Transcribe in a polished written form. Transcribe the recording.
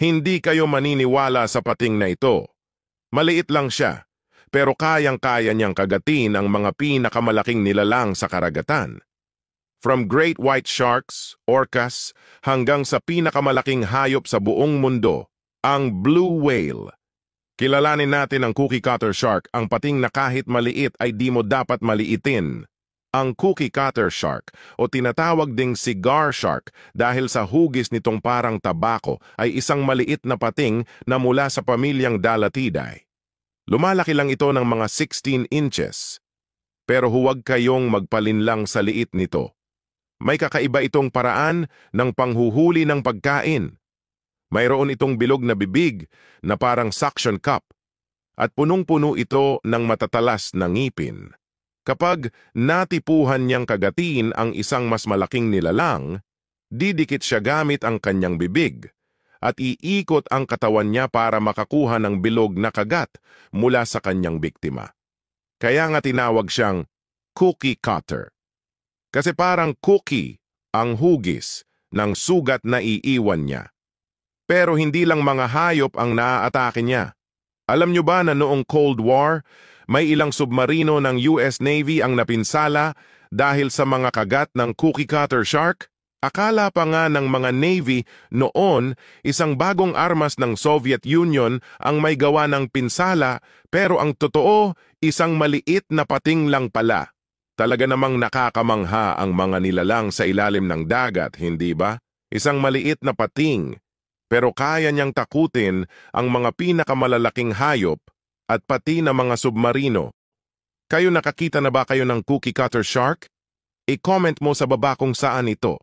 Hindi kayo maniniwala sa pating na ito. Maliit lang siya, pero kayang-kaya niyang kagatin ang mga pinakamalaking nilalang sa karagatan. From great white sharks, orcas, hanggang sa pinakamalaking hayop sa buong mundo, ang blue whale. Kilalanin natin ang cookie cutter shark, ang pating na kahit maliit ay di mo dapat maliitin. Ang cookie cutter shark o tinatawag ding cigar shark dahil sa hugis nitong parang tabako ay isang maliit na pating na mula sa pamilyang Dalatidae. Lumalaki lang ito ng mga 16 inches. Pero huwag kayong magpalinlang sa liit nito. May kakaiba itong paraan ng panghuhuli ng pagkain. Mayroon itong bilog na bibig na parang suction cup at punong-puno ito ng matatalas na ngipin. Kapag natipuhan niyang kagatin ang isang mas malaking nilalang, didikit siya gamit ang kanyang bibig at iikot ang katawan niya para makakuha ng bilog na kagat mula sa kanyang biktima. Kaya nga tinawag siyang cookie cutter. Kasi parang cookie ang hugis ng sugat na iiwan niya. Pero hindi lang mga hayop ang naaatake niya. Alam niyo ba na noong Cold War, may ilang submarino ng US Navy ang napinsala dahil sa mga kagat ng cookie cutter shark? Akala pa nga ng mga Navy noon isang bagong armas ng Soviet Union ang may gawa ng pinsala, pero ang totoo, isang maliit na pating lang pala. Talaga namang nakakamangha ang mga nilalang sa ilalim ng dagat, hindi ba? Isang maliit na pating, pero kaya niyang takutin ang mga pinakamalalaking hayop at pati na mga submarino. Kayo nakakita na ba kayo ng cookie cutter shark? I-comment mo sa baba kung saan ito.